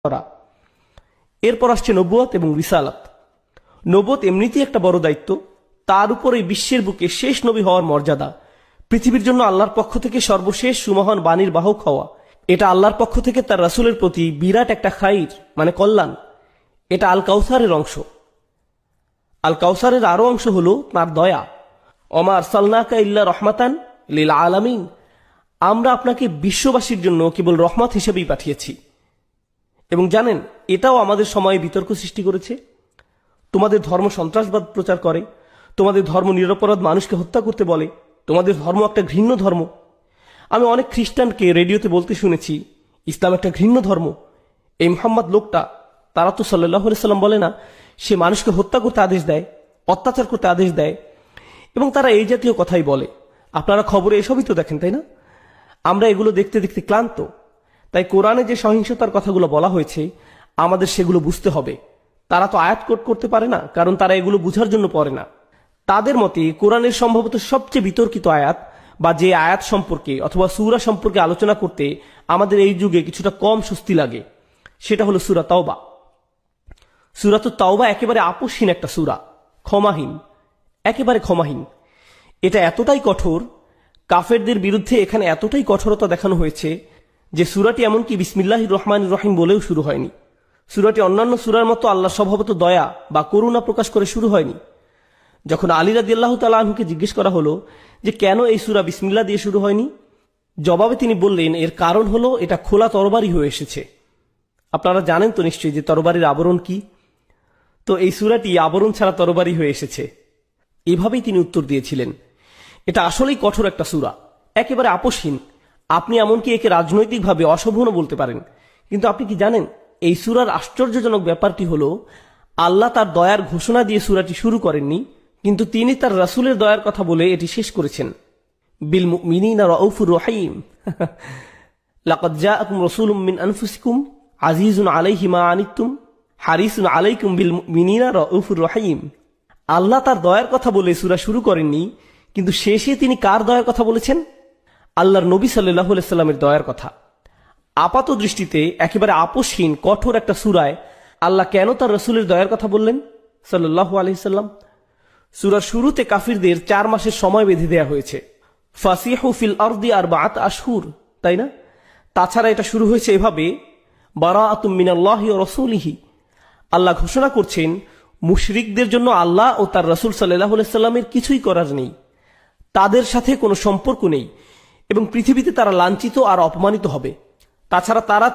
করা। এরপর আসছে নবুয়ত এবং রিসালাত। নবুয়ত এমনিতেই একটা বড় দায়িত্ব, তার উপর এই বিশ্বের বুকে শেষ নবী হওয়ার মর্যাদা, পৃথিবীর জন্য আল্লাহর পক্ষ থেকে সর্বশেষ সুমহান বাণীর বাহক হওয়া, এটা আল্লাহর পক্ষ থেকে তার রাসূলের প্রতি বিরাট একটা খাইর মানে কল্যাণ। এটা আল কাউসারের অংশ। আল কাউসারের আরো অংশ হলো তার দয়া। ওমা আরসালনাকা ইল্লা রহমাতান লিল আলামিন, আমরা আপনাকে বিশ্ববাসীর জন্য কেবল রহমত হিসেবেই পাঠিয়েছি। এবং জানেন, এটাও আমাদের সময়ে বিতর্ক সৃষ্টি করেছে। তোমাদের ধর্ম সন্ত্রাসবাদ প্রচার করে, তোমাদের ধর্ম নিরপরাধ মানুষকে হত্যা করতে বলে, তোমাদের ধর্ম একটা ঘৃণ্য ধর্ম। আমি অনেক খ্রিস্টানকে রেডিওতে বলতে শুনেছি ইসলাম একটা ঘৃণ্য ধর্ম। এই মুহাম্মদ লোকটা, তারা তো সাল্লাল্লাহু আলাইহি সাল্লাম বলে না, সে মানুষকে হত্যা করতে আদেশ দেয়, অত্যাচার করতে আদেশ দেয়, এবং তারা এই জাতীয় কথাই বলে। আপনারা খবরে এসবই তো দেখেন, তাই না? আমরা এগুলো দেখতে দেখতে ক্লান্ত। তাই কোরআনে যে সহিংসতার কথাগুলো বলা হয়েছে আমাদের সেগুলো বুঝতে হবে। তারা তো আয়াত কোট করতে পারে না, কারণ তারা এগুলো বুঝার জন্য পড়ে না। তাদের মতে কোরআনের সম্ভবত সবচেয়ে বিতর্কিত আয়াত বা যে আয়াত সম্পর্কে অথবা সূরা সম্পর্কে আলোচনা করতে আমাদের এই যুগে কিছুটা কম স্বস্তি লাগে, সেটা হলো সূরা তাওবা। সূরাতুত তাওবা একেবারে আপোষহীন একটা সূরা, ক্ষমাহীন, একেবারে ক্ষমাহীন। এটা এতটাই কঠোর, কাফেরদের বিরুদ্ধে এখানে এতটাই কঠোরতা দেখানো হয়েছে যে সূরাটি এমনকি বিসমিল্লাহির রহমানির রহিম বলেও শুরু হয়নি। সূরাটি অন্যান্য সূরার মতো আল্লাহ স্বভাবত দয়া বা করুণা প্রকাশ করে শুরু হয়নি। যখন আলী রাদিয়াল্লাহু তাআলা আনহুকে জিজ্ঞেস করা হলো যে কেন এই সূরা বিসমিল্লাহ দিয়ে শুরু হয়নি, জবাবে তিনি বললেন এর কারণ হলো এটা খোলা তরবারি হয়ে এসেছে। আপনারা জানেন তো নিশ্চয়ই যে তরবারির আবরণ কি। তো এই সূরাটি আবরণ ছাড়া তরবারি হয়ে এসেছে। এভাবেই তিনি উত্তর দিয়েছিলেন। এটা আসলেই কঠোর একটা সূরা, একেবারে আপোষহীন। আপনি এমনকি একে রাজনৈতিকভাবে অশোভনও বলতে পারেন। কিন্তু আপনি কি জানেন, এই সূরার আশ্চর্যজনক ব্যাপারটি হলো আল্লাহ তার দয়ার ঘোষণা দিয়ে সূরাটি শুরু করেননি, কিন্তু তিনি তার রাসূলের দয়ার কথা বলে এটি শেষ করেছেন। বিল মুমিনিনা রাউফুর রহিম, লাকাদ জাআকুম রাসূলুম মিন আনফুসিকুম আজিজুন আলাইহি মা আনিতুম হারিসুন আলাইকুম বিল মুমিনিনা রাউফুর রহিম। আল্লাহ তার দয়ার কথা বলে সূরা শুরু করেননি, কিন্তু শেষে তিনি কার দয়ার কথা বলেছেন? আল্লাহর নবী সাল্লাল্লাহু আলাইহি সাল্লামের দয়ার কথা। আপাত দৃষ্টিতে একেবারে আপোষহীন কঠোর একটা সূরায় আল্লাহ কেন তার রাসূলের দয়ার কথা বললেন সাল্লাল্লাহু আলাইহি সাল্লাম? সূরার শুরুতে কাফিরদের 4 মাসের সময় বেঁধে দেয়া হয়েছে। ফাসিহু ফিল আরদি আরবাআত আশহুর, তাই না? তাছাড়া এটা শুরু হয়েছে এভাবে, বারাআতুম মিনাল্লাহি ওয়া রাসূলিহি। আল্লাহ ঘোষণা করছেন মুশরিকদের জন্য আল্লাহ ও তার রাসূল সাল্লাল্লাহু আলাইহি সাল্লামের কিছুই করার নেই, তাদের সাথে কোনো সম্পর্ক নেই, এবং পৃথিবীতে তারা লাঞ্ছিত আর অপমানিত হবে। তাছাড়া তারা